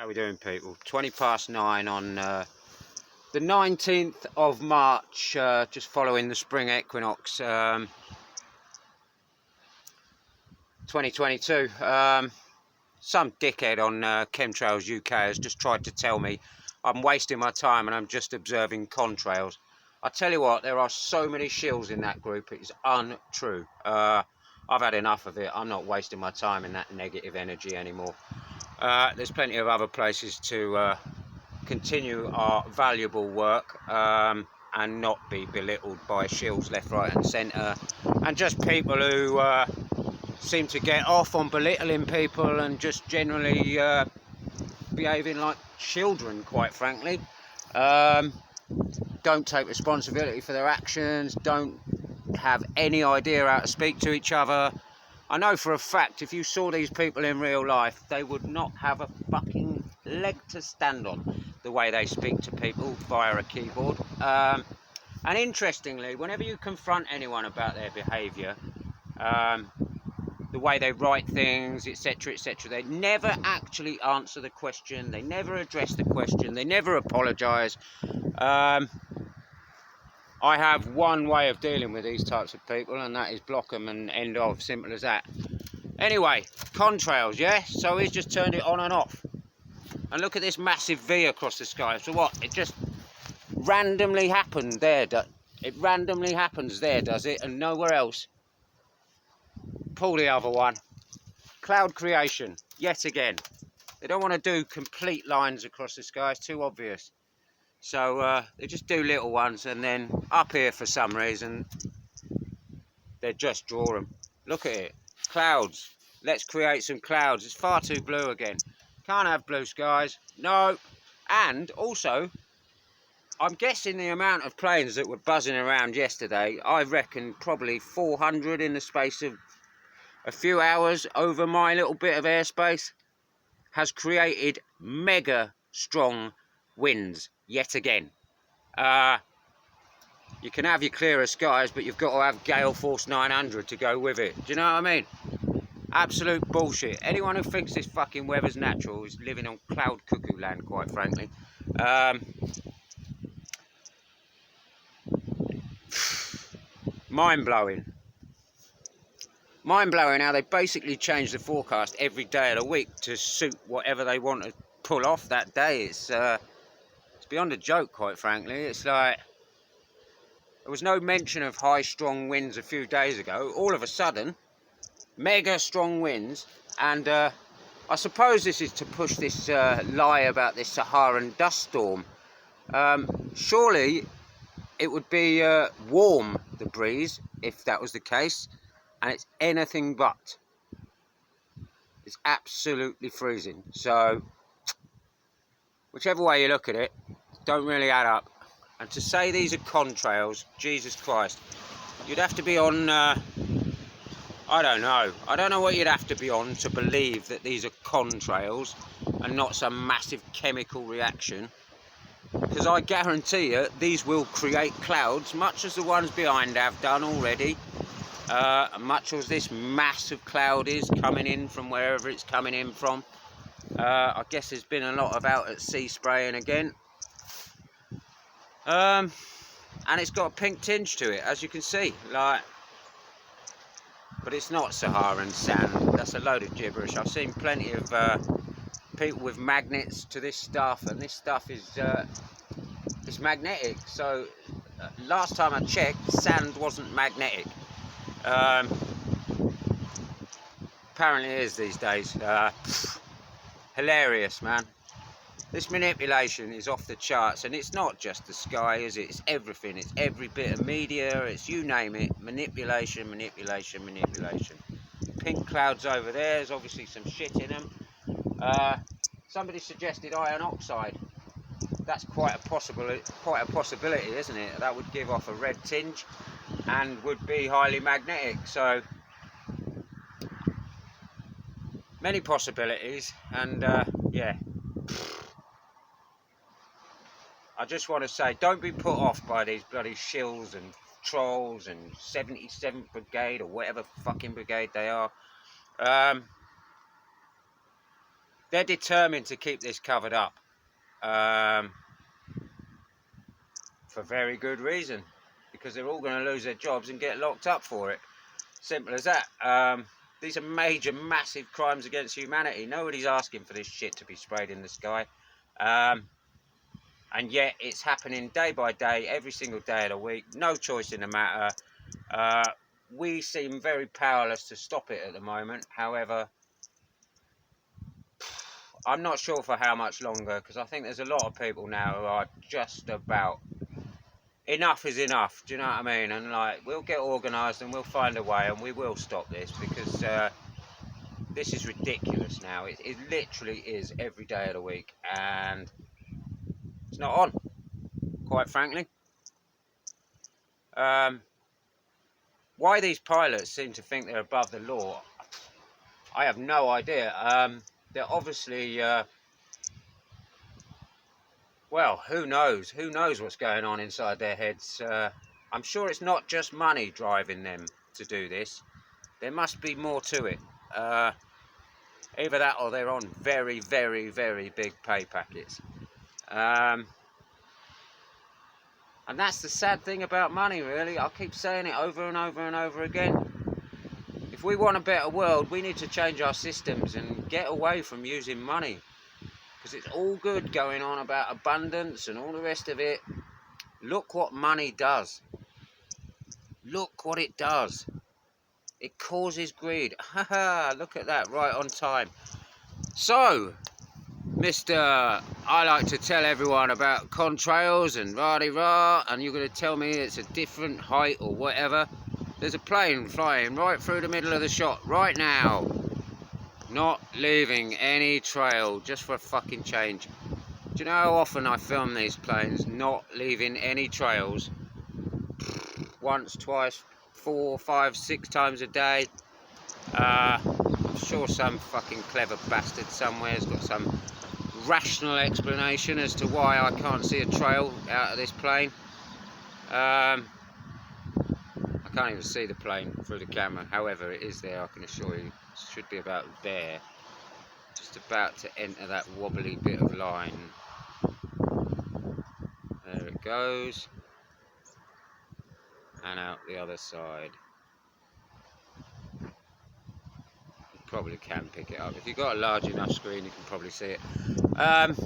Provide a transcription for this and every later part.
How we doing, people? 9:20 on the 19th of March, just following the spring equinox, 2022. Some dickhead on Chemtrails UK has just tried to tell me I'm wasting my time and I'm just observing contrails. I tell you what, there are so many shills in that group, it is untrue. I've had enough of it. I'm not wasting my time in that negative energy anymore. There's plenty of other places to continue our valuable work and not be belittled by shills left, right and centre, and just people who seem to get off on belittling people and just generally behaving like children, quite frankly. Don't take responsibility for their actions, don't have any idea how to speak to each other. I know for a fact if you saw these people in real life, they would not have a fucking leg to stand on the way they speak to people via a keyboard. And interestingly, whenever you confront anyone about their behaviour, the way they write things, etc., etc., they never actually answer the question, they never address the question, they never apologise. I have one way of dealing with these types of people, and that is block them and end of. Simple as that. Anyway, contrails, yeah? So he's just turned it on and off. And look at this massive V across the sky. So what? It just randomly happened there. It randomly happens there, does it? And nowhere else. Pull the other one. Cloud creation, yet again. They don't want to do complete lines across the sky. It's too obvious. So they just do little ones, and then up here for some reason they just draw them. Look at it, clouds. Let's create some clouds. It's far too blue again. Can't have blue skies. No. And also, I'm guessing the amount of planes that were buzzing around yesterday, I reckon probably 400 in the space of a few hours over my little bit of airspace, has created mega strong winds yet again. You can have your clearer skies, but you've got to have gale force 900 to go with it. Do you know what I mean? Absolute bullshit. Anyone who thinks this fucking weather's natural is living on cloud cuckoo land, quite frankly. Mind-blowing. Mind-blowing how they basically change the forecast every day of the week to suit whatever they want to pull off that day. It's beyond a joke, quite frankly. It's like, there was no mention of high strong winds a few days ago. All of a sudden, mega strong winds. And I suppose this is to push this lie about this Saharan dust storm. Surely it would be warm, the breeze, if that was the case. And it's anything but. It's absolutely freezing. So whichever way you look at it, don't really add up. And to say these are contrails, Jesus Christ, you'd have to be on, I don't know what you'd have to be on to believe that these are contrails and not some massive chemical reaction. Because I guarantee you, these will create clouds, much as the ones behind have done already. Much as this massive cloud is coming in from wherever it's coming in from. I guess there's been a lot of out at sea spraying again. And it's got a pink tinge to it, as you can see, like, but it's not Saharan sand. That's a load of gibberish. I've seen plenty of people with magnets to this stuff, and this stuff is it's magnetic. So last time I checked, sand wasn't magnetic. Apparently it is these days. Hilarious, man. This manipulation is off the charts, and it's not just the sky, is it? It's everything. It's every bit of media. It's you name it. Manipulation, manipulation, manipulation. Pink clouds over there. There's obviously some shit in them. Somebody suggested iron oxide. That's quite a possibility, isn't it? That would give off a red tinge and would be highly magnetic. So many possibilities, and yeah. I just want to say, don't be put off by these bloody shills and trolls and 77th Brigade or whatever fucking brigade they are. they're determined to keep this covered up, for very good reason, because they're all going to lose their jobs and get locked up for it. Simple as that. These are major, massive crimes against humanity. Nobody's asking for this shit to be sprayed in the sky. And yet it's happening day by day, every single day of the week. No choice in the matter. We seem very powerless to stop it at the moment. However, I'm not sure for how much longer, because I think there's a lot of people now who are just about... enough is enough, do you know what I mean? And like, we'll get organised and we'll find a way and we will stop this, because this is ridiculous now. It literally is every day of the week, and it's not on, quite frankly. Why these pilots seem to think they're above the law, I have no idea. They're obviously... well, who knows? Who knows what's going on inside their heads? I'm sure it's not just money driving them to do this. There must be more to it. Either that or they're on very, very, very big pay packets. And that's the sad thing about money, really. I'll keep saying it over and over and over again. If we want a better world, we need to change our systems and get away from using money. Because it's all good going on about abundance and all the rest of it. Look what money does. Look what it does. It causes greed. Haha, look at that, right on time. So, I like to tell everyone about contrails and rah-de-rah, and you're going to tell me it's a different height or whatever. There's a plane flying right through the middle of the shot right now. Not leaving any trail, just for a fucking change. Do you know how often I film these planes not leaving any trails? Once, twice, 4, 5, 6 times a day. I'm sure some fucking clever bastard somewhere has got some rational explanation as to why I can't see a trail out of this plane. I can't even see the plane through the camera. However, it is there, I can assure you. It should be about there. Just about to enter that wobbly bit of line. There it goes. And out the other side. You probably can pick it up. If you've got a large enough screen, you can probably see it. And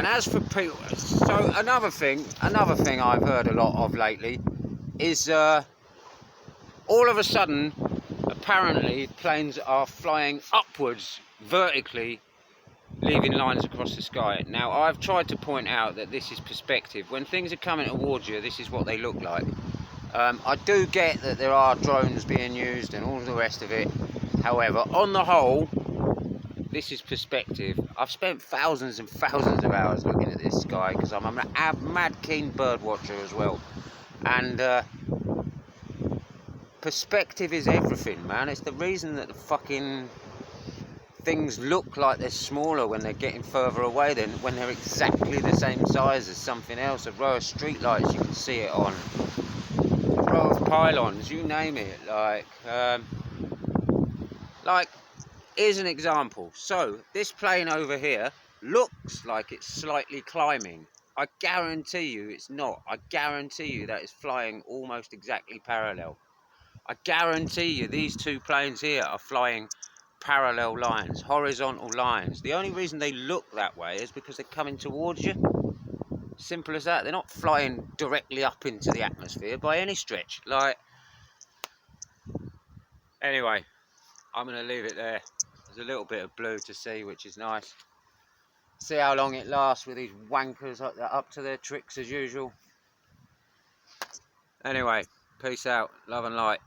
as for people, so another thing I've heard a lot of lately is all of a sudden, apparently, planes are flying upwards vertically, leaving lines across the sky. Now, I've tried to point out that this is perspective. When things are coming towards you, this is what they look like. I do get that there are drones being used and all the rest of it. However, on the whole, this is perspective. I've spent thousands and thousands of hours looking at this sky because I'm a mad keen bird watcher as well. And perspective is everything, man. It's the reason that the fucking things look like they're smaller when they're getting further away than when they're exactly the same size as something else. A row of streetlights, you can see it on. A row of pylons, you name it. Like, here's an example. So, this plane over here looks like it's slightly climbing. I guarantee you it's not. I guarantee you that it's flying almost exactly parallel. I guarantee you these two planes here are flying parallel lines, horizontal lines. The only reason they look that way is because they're coming towards you. Simple as that. They're not flying directly up into the atmosphere by any stretch. Like, anyway, I'm going to leave it there. There's a little bit of blue to see, which is nice. See how long it lasts with these wankers up to their tricks as usual. Anyway, peace out, love and light.